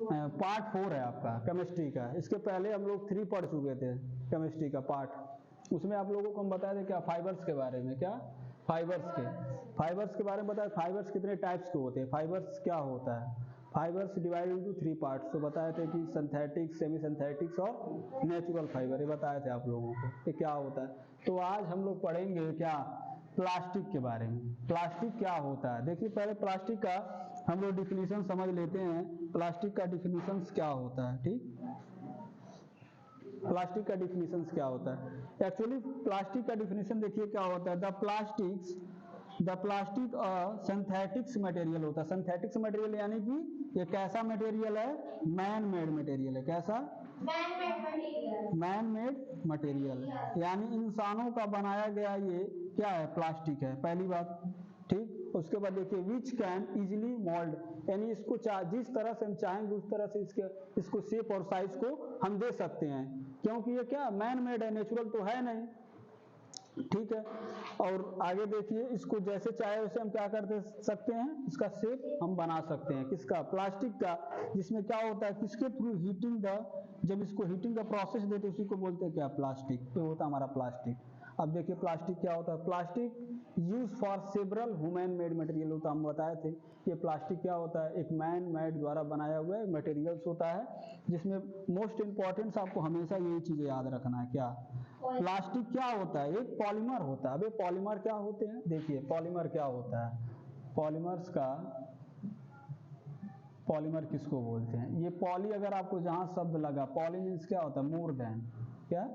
Part 4 है आपका chemistry का। इसके पहले हम लोग 3 पढ़ चुके थे केमिस्ट्री का पार्ट। उसमें आप लोगों को हम बताए थे क्या फाइबर्स के बारे में, क्या फाइबर्स के बारे में बताया। फाइबर्स कितने टाइप्स के होते हैं, फाइबर्स क्या होता है, फाइबर्स डिवाइडेड इनटू 3 पार्ट्स। तो बताए थे कि सिंथेटिक्स, सेमी सिंथेटिक्स और नेचुरल फाइबर, ये बताए थे आप लोगों को कि क्या होता है। तो आज हम लोग पढ़ेंगे क्या, प्लास्टिक के बारे में। प्लास्टिक क्या होता है, देखिए पहले प्लास्टिक का हम लोग डिफिनीशन समझ लेते हैं। प्लास्टिक का डिफिनीशन क्या होता है, ठीक, प्लास्टिक का डिफिनीशन क्या होता है। एक्चुअली प्लास्टिक का डिफिनीशन देखिए क्या होता है, द प्लास्टिक सिंथेटिक्स मटेरियल होता है। सिंथेटिक्स मटेरियल यानी कि ये कैसा मटेरियल है, मैन मेड मटेरियल है। कैसा, मैन मेड मटेरियल, यानी इंसानों का बनाया गया ये क्या है, प्लास्टिक है, पहली बात, ठीक। उसके बाद देखिए विच कैन इजिली मोल्ड, यानी इसको जिस तरह से हम चाहेंगे उस तरह से इसको शेप और साइज को हम दे सकते हैं, क्योंकि ये क्या मैन मेड है, नेचुरल तो है नहीं, ठीक है। और आगे देखिए इसको जैसे चाहे वैसे हम क्या कर सकते हैं, इसका शेप हम बना सकते हैं, किसका, प्लास्टिक का। जिसमें क्या होता है, किसके थ्रू, हीटिंग जब इसको हीटिंग का प्रोसेस देते हैं उसी को बोलते हैं क्या, प्लास्टिक। तो होता है हमारा प्लास्टिक। अब देखिए प्लास्टिक क्या होता है, plastic use for several human made material होता है। हम बताए थे ये प्लास्टिक क्या होता है, एक मैन मेड द्वारा बनाया हुआ मटेरियल्स होता है, जिसमें मोस्ट इंपॉर्टेंट आपको हमेशा यही चीजें याद रखना है, क्या, प्लास्टिक क्या होता है, एक पॉलीमर होता है। अब पॉलीमर क्या होते हैं, देखिए पॉलीमर क्या होता है, पॉलीमर किसको बोलते हैं, ये पॉली अगर आपको जहां शब्द लगा, पॉली मीन्स क्या होता है, मोर देन, क्या,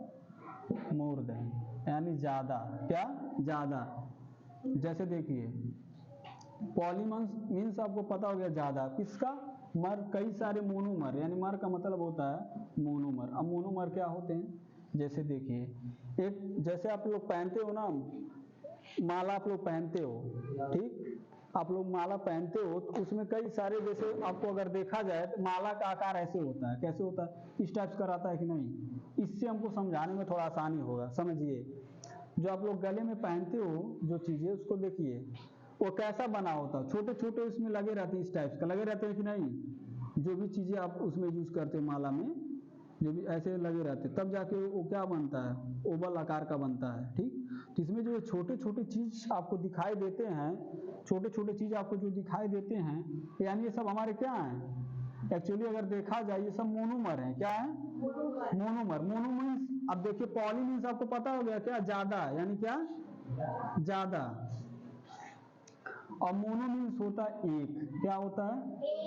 मोर देन यानी ज्यादा, क्या, ज्यादा। जैसे देखिए पॉलीमर मीन्स आपको पता हो गया ज्यादा, किसका, मर, कई सारे मोनोमर, यानी मर का मतलब होता है मोनोमर। अब मोनोमर क्या होते हैं, जैसे देखिए एक, जैसे आप लोग पहनते हो ना माला, आप लोग पहनते हो, ठीक, आप लोग माला पहनते हो तो उसमें कई सारे, जैसे आपको अगर देखा जाए तो माला का आकार ऐसे होता है, कैसे होता है, इस टाइप का रहता है कि नहीं। इससे हमको समझाने में थोड़ा आसानी होगा। समझिए जो आप लोग गले में पहनते हो जो चीजें, उसको देखिए वो कैसा बना होता है, छोटे छोटे उसमें लगे रहते हैं, इस टाइप का लगे रहते हैं कि नहीं। जो भी चीजें आप उसमें यूज करते हो माला में, जो भी ऐसे लगे रहते हैं, तब जाके वो क्या बनता है, ओवल आकार का बनता है, ठीक। तो इसमें जो छोटे छोटे चीज आपको दिखाई देते हैं, छोटे छोटे चीज आपको जो दिखाई देते हैं, यानी ये सब हमारे क्या हैं, एक्चुअली अगर देखा जाए ये सब मोनोमर हैं। क्या है, मोनोमर। मोनोमीन्स, अब देखिए पॉली मीन्स आपको पता हो गया क्या, ज्यादा, यानी क्या, ज्यादा। और मोनो मीन्स होता है एक, क्या होता है,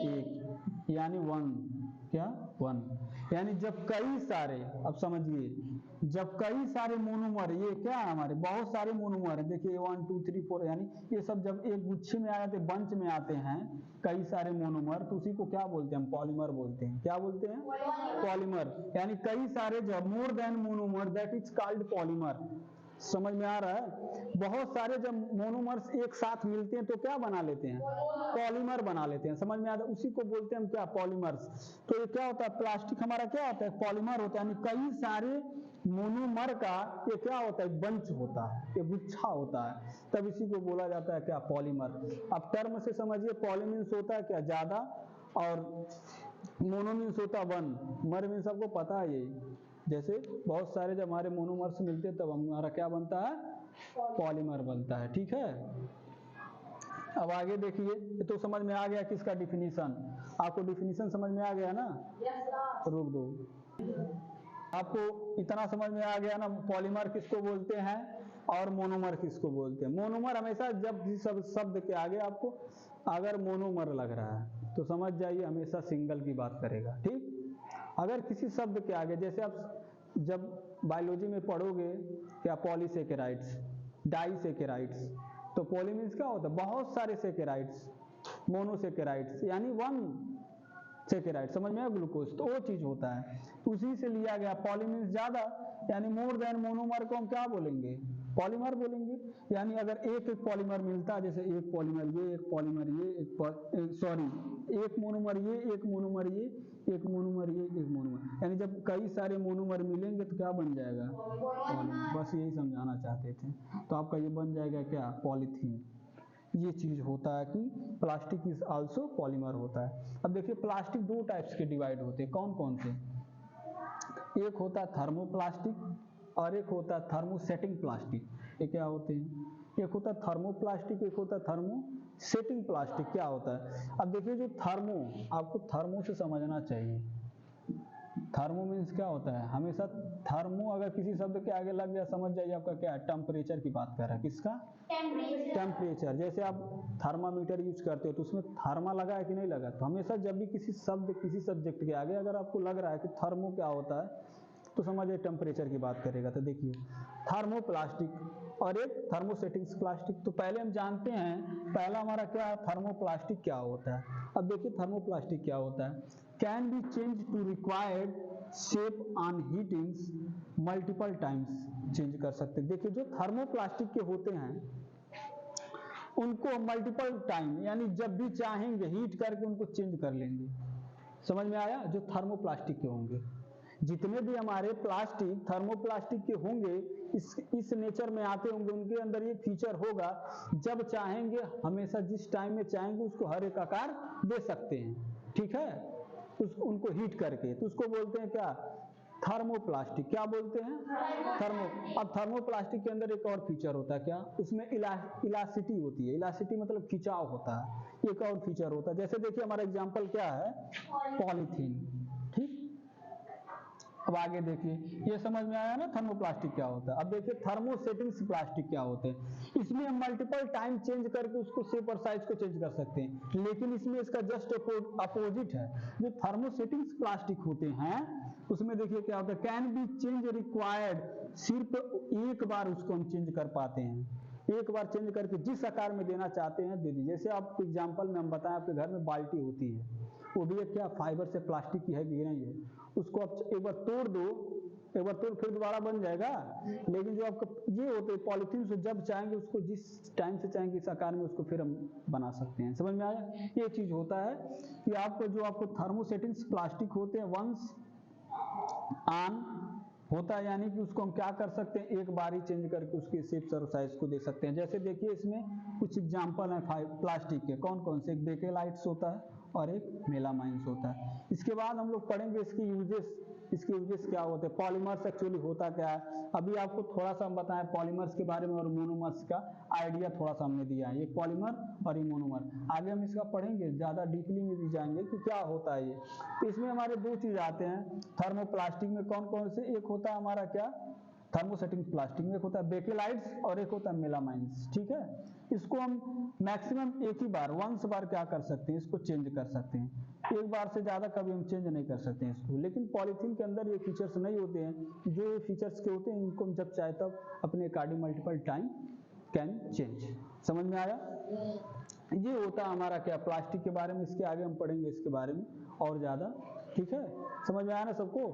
एक, यानी वन, क्या, वन। यानी जब कई सारे, अब समझिए जब कई सारे मोनोमर, ये क्या है हमारे बहुत सारे मोनोमर है, देखिए 1 2 3 4, यानी ये सब जब एक गुच्छे में आ जाते, बंच में आते हैं कई सारे मोनोमर, तो उसी को क्या बोलते हैं, हम पॉलीमर बोलते हैं। क्या बोलते हैं, पॉलीमर। यानी कई सारे जब more than monomer, that is called polymer. समझ में आ रहा है, बहुत सारे जब मोनोमर्स एक साथ मिलते हैं तो क्या बना लेते हैं, पॉलीमर बना लेते हैं। समझ में आ रहा है, उसी को बोलते हैं हम क्या, पॉलीमर्स। तो ये क्या होता है, प्लास्टिक हमारा क्या होता है, पॉलीमर होता है, यानी कई सारे मोनोमर का ये क्या होता है, बंच होता है, एक गुच्छा होता है, तब इसी को बोला जाता है क्या, पॉलीमर। अब टर्म से समझिए, पॉली मीन्स होता है क्या, ज्यादा, और मोनो मीन्स होता है वन, मर मीन्स सबको पता है यही। जैसे बहुत सारे जब हमारे मोनोमर्स मिलते हैं तब हमारा क्या बनता है, पॉलीमर बनता है, ठीक है। अब आगे देखिए, तो समझ में आ गया किसका डिफिनीशन, आपको डिफिनीशन समझ में आ गया ना, रुक दो, आपको इतना समझ में आ गया ना, पॉलीमर किसको बोलते हैं और मोनोमर किसको बोलते हैं। मोनोमर हमेशा जब जिस शब्द के आगे आपको अगर मोनोमर लग रहा है तो समझ जाइए हमेशा सिंगल की बात करेगा, ठीक। अगर किसी शब्द के आगे, जैसे आप जब बायोलॉजी में पढ़ोगे क्या, पॉलीसेकेराइड्स, डाइसेकेराइड्स, तो पॉली मीन्स क्या होता है, बहुत सारे सेकेराइड्स, मोनोसेकेराइड्स यानी वन सेकेराइड, समझ में आया, ग्लूकोज, तो वो चीज होता है, उसी से लिया गया। पॉली मीन्स ज्यादा, यानी मोर देन मोनोमर को हम क्या बोलेंगे, पॉलीमर बोलेंगे। यानी अगर एक एक पॉलीमर मिलता है, जैसे एक पॉलीमर ये, एक पॉलीमर ये, एक मोनोमर ये, एक मोनोमर ये, एक मोनोमर ये, एक मोनोमर, यानी जब कई सारे मोनोमर मिलेंगे तो क्या बन जाएगा, पॉलीमर। बस यही समझाना चाहते थे। तो आपका ये बन जाएगा क्या, पॉलीथीन। ये चीज होता है कि प्लास्टिक इज आल्सो पॉलीमर होता है। अब देखिए प्लास्टिक दो टाइप्स के डिवाइड होते हैं, कौन कौन से? एक होता है थर्मोप्लास्टिक और एक होता है थर्मोसेटिंग प्लास्टिक। ये क्या होते हैं? एक होता है थर्मोप्लास्टिक, एक होता है थर्मोसेटिंग प्लास्टिक। क्या होता है? अब देखिए जो थर्मो, आपको थर्मो से समझना चाहिए। थर्मो मीन्स क्या होता है? हमेशा थर्मो अगर किसी शब्द के आगे लग जाए समझ जाइए आपका क्या है, टेम्परेचर की बात कर रहा है। किसका? टेम्परेचर। जैसे आप थर्मामीटर यूज करते हो तो उसमें थर्मा लगा है कि नहीं लगा? तो हमेशा जब भी किसी शब्द, किसी सब्जेक्ट के आगे अगर आपको लग रहा है कि थर्मो क्या होता है तो समझिए टेम्परेचर की बात करेगा। तो देखिए थर्मोप्लास्टिक और एक थर्मोसेटिंग प्लास्टिक। तो पहले हम जानते हैं पहला हमारा क्या है, थर्मोप्लास्टिक क्या होता है। अब देखिए थर्मोप्लास्टिक क्या होता है, can be change to required shape on heatings multiple times, change कर सकते हैं। देखिए जो थर्मोप्लास्टिक के होते हैं उनको मल्टीपल टाइम यानी जब भी चाहेंगे हीट करके उनको चेंज कर लेंगे। समझ में आया? जो थर्मोप्लास्टिक के होंगे, जितने भी हमारे प्लास्टिक थर्मोप्लास्टिक के होंगे इस नेचर में आते होंगे, उनके अंदर ये फीचर होगा जब चाहेंगे हमेशा जिस टाइम में चाहेंगे उसको हर एक आकार दे सकते हैं। ठीक है, उनको हीट करके, तो उसको बोलते हैं क्या? थर्मोप्लास्टिक। क्या बोलते हैं? थर्मो। अब थर्मोप्लास्टिक के अंदर एक और फीचर होता है, क्या? उसमें इलास्टिसिटी होती है। इलास्टिसिटी मतलब खिंचाव होता है, एक और फीचर होता है। जैसे देखिए हमारा एग्जांपल क्या है, पॉलीथीन। ठीक, अब आगे देखिए, ये समझ में आया ना थर्मोप्लास्टिक क्या होता है। अब देखिए थर्मोसेटिंग प्लास्टिक क्या होते हैं। इसमें हम मल्टीपल टाइम चेंज करके उसको शेप और साइज को चेंज कर सकते हैं, लेकिन इसमें इसका जस्ट अपोजिट है। जो थर्मोसेटिंग प्लास्टिक होते हैं उसमें देखिए क्या होता है, कैन बी चेंज रिक्वायर्ड, सिर्फ एक बार उसको हम चेंज कर पाते हैं, एक बार चेंज करके जिस आकार में देना चाहते हैं दे दीजिए। जैसे आप एग्जांपल में हम बताएं, आपके घर में बाल्टी होती है, वो भी एक क्या फाइबर से प्लास्टिक की है कि नहीं है, उसको आप एक बार तोड़ दो, एक बार तोड़ फिर दोबारा बन जाएगा। लेकिन जो आपका ये होते हैं पॉलीथीन से जब चाहेंगे उसको जिस टाइम से चाहेंगे इस आकार में उसको फिर हम बना सकते हैं। समझ में आया? ये चीज होता है कि आपको जो आपको थर्मोसेटिंग प्लास्टिक होते हैं वंस ऑन होता है, यानी कि उसको हम क्या कर सकते हैं, एक बार ही चेंज करके उसके शेप और साइज को दे सकते हैं। जैसे देखिए इसमें कुछ एग्जांपल है प्लास्टिक के, कौन कौन से? एक बेकेलाइट्स होता है और एक मेलामाइंस होता है। इसके बाद हम लोग पढ़ेंगे इसकी यूजेस, इसके यूजेस क्या होते हैं, पॉलीमर्स एक्चुअली होता क्या है। अभी आपको थोड़ा सा हम बताएं पॉलीमर्स के बारे में और मोनोमर्स का आइडिया थोड़ा सा हमने दिया है, ये पॉलीमर और ये मोनोमर। आगे हम इसका पढ़ेंगे, ज्यादा डीपली में भी जाएंगे कि क्या होता है ये। तो इसमें हमारे दो चीज आते हैं थर्मोप्लास्टिक में, कौन कौन से? एक होता है हमारा क्या, थर्मोसेटिंग प्लास्टिक में एक होता है बेकेलाइट्स और एक होता है मेलामाइंस। ठीक है, इसको हम मैक्सिमम एक ही बार, वंस बार क्या कर सकते हैं, इसको चेंज कर सकते हैं। एक बार से ज्यादा कभी हम चेंज नहीं कर सकते हैं इसको। लेकिन पॉलीथीन के अंदर ये फीचर्स नहीं होते हैं, जो ये फीचर्स के होते हैं इनको हम जब चाहे तब अपने according multiple time can change. समझ में आया? ये होता है हमारा क्या, प्लास्टिक के बारे में। इसके आगे हम पढ़ेंगे इसके बारे में और ज्यादा। ठीक है, समझ में आया ना सबको?